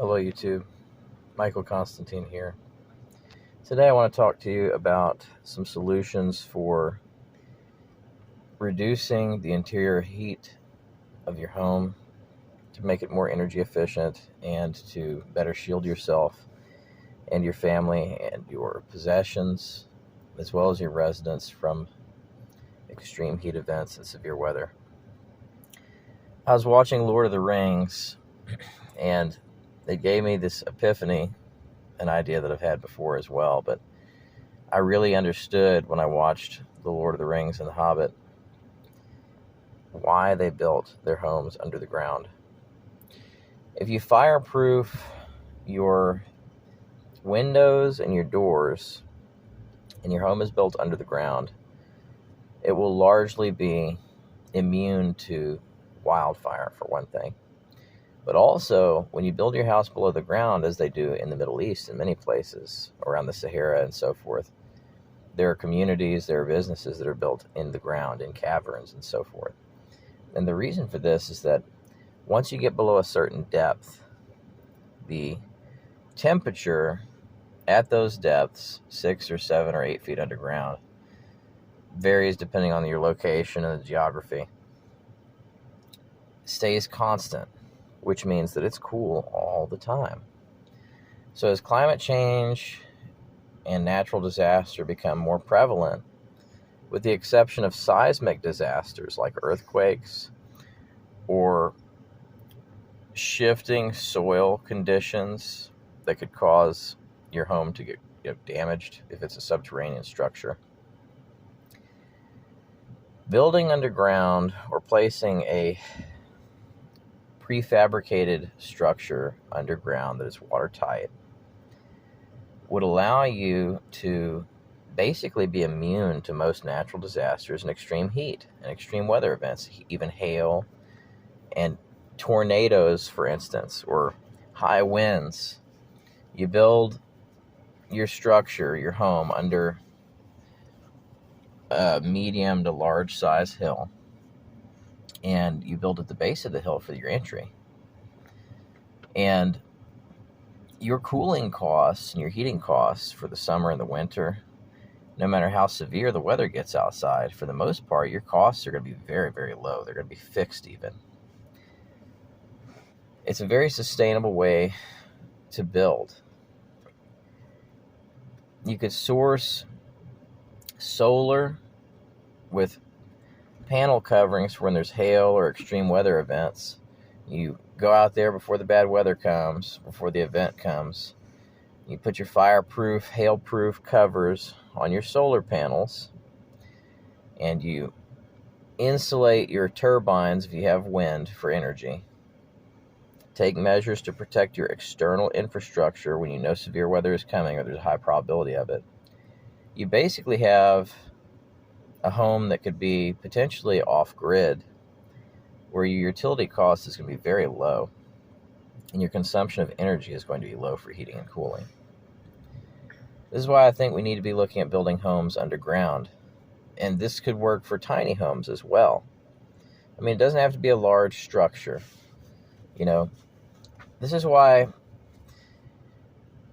Hello, YouTube. Michael Constantine here. Today, I want to talk to you about some solutions for reducing the interior heat of your home to make it more energy efficient and to better shield yourself and your family and your possessions, as well as your residents, from extreme heat events and severe weather. I was watching Lord of the Rings, and it gave me this epiphany, an idea that I've had before as well, but I really understood when I watched The Lord of the Rings and The Hobbit why they built their homes under the ground. If you fireproof your windows and your doors and your home is built under the ground, it will largely be immune to wildfire, for one thing. But also, when you build your house below the ground, as they do in the Middle East and many places around the Sahara and so forth, there are communities, there are businesses that are built in the ground, in caverns and so forth. And the reason for this is that once you get below a certain depth, the temperature at those depths, 6 or 7 or 8 feet underground, varies depending on your location and the geography, stays constant, which means that it's cool all the time. So as climate change and natural disaster become more prevalent, with the exception of seismic disasters like earthquakes or shifting soil conditions that could cause your home to get damaged if it's a subterranean structure, building underground or placing a prefabricated structure underground that is watertight would allow you to basically be immune to most natural disasters and extreme heat and extreme weather events, even hail and tornadoes, for instance, or high winds. You build your structure, your home, under a medium to large size hill, and you build at the base of the hill for your entry. And your cooling costs and your heating costs for the summer and the winter, no matter how severe the weather gets outside, for the most part, your costs are going to be very, very low. They're going to be fixed even. It's a very sustainable way to build. You could source solar with panel coverings for when there's hail or extreme weather events. You go out there before the bad weather comes, before the event comes. You put your fireproof, hail-proof covers on your solar panels, and you insulate your turbines if you have wind for energy. Take measures to protect your external infrastructure when you know severe weather is coming or there's a high probability of it. You basically have a home that could be potentially off-grid, where your utility cost is going to be very low, and your consumption of energy is going to be low for heating and cooling. This is why I think we need to be looking at building homes underground, and this could work for tiny homes as well. I mean, it doesn't have to be a large structure. This is why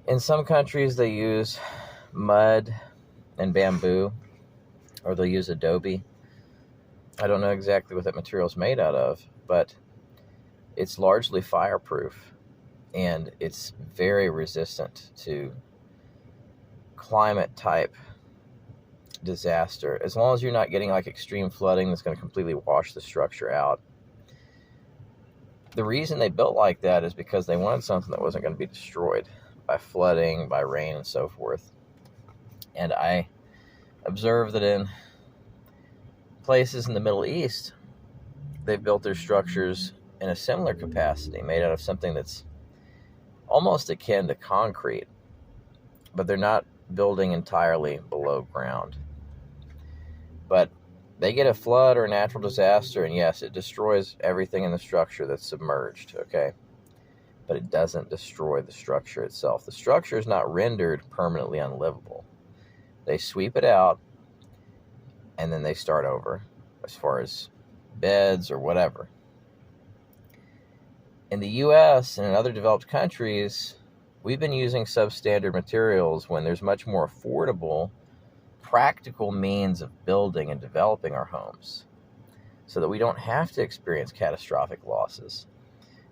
in some countries they use mud and bamboo, or they'll use adobe. I don't know exactly what that material is made out of, but it's largely fireproof, and it's very resistant to climate type disaster, as long as you're not getting like extreme flooding that's going to completely wash the structure out. The reason they built like that is because they wanted something that wasn't going to be destroyed by flooding, by rain, and so forth. And I observed that in places in the Middle East, they've built their structures in a similar capacity, made out of something that's almost akin to concrete, but they're not building entirely below ground. But they get a flood or a natural disaster, and yes, it destroys everything in the structure that's submerged, okay? But it doesn't destroy the structure itself. The structure is not rendered permanently unlivable. They sweep it out, and then they start over as far as beds or whatever. In the US and in other developed countries, we've been using substandard materials when there's much more affordable, practical means of building and developing our homes so that we don't have to experience catastrophic losses.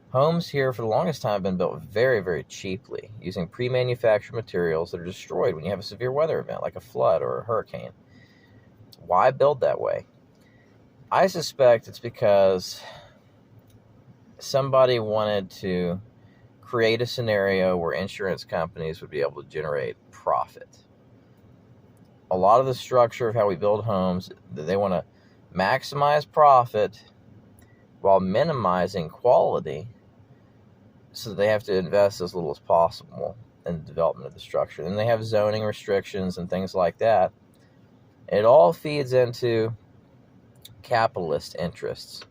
Homes here for the longest time have been built very, very cheaply using pre-manufactured materials that are destroyed when you have a severe weather event like a flood or a hurricane. Why build that way? I suspect it's because somebody wanted to create a scenario where insurance companies would be able to generate profit. A lot of the structure of how we build homes, they want to maximize profit while minimizing quality, so they have to invest as little as possible in the development of the structure. And they have zoning restrictions and things like that. It all feeds into capitalist interests.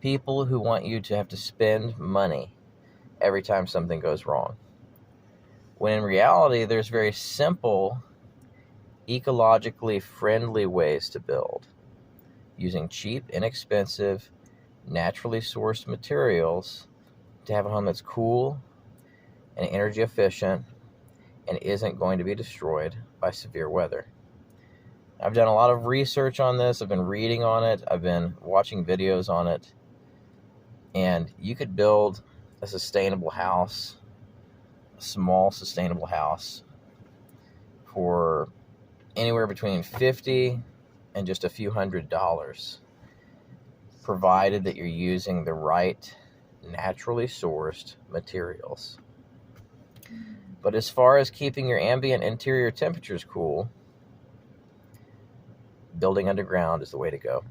People who want you to have to spend money every time something goes wrong. When in reality, there's very simple, ecologically friendly ways to build, using cheap, inexpensive, naturally sourced materials to have a home that's cool and energy efficient and isn't going to be destroyed by severe weather. I've done a lot of research on this. I've been reading on it. I've been watching videos on it. And you could build a sustainable house, a small sustainable house, for anywhere between $50 and just a few $100s, provided that you're using the right naturally sourced materials. But as far as keeping your ambient interior temperatures cool, building underground is the way to go.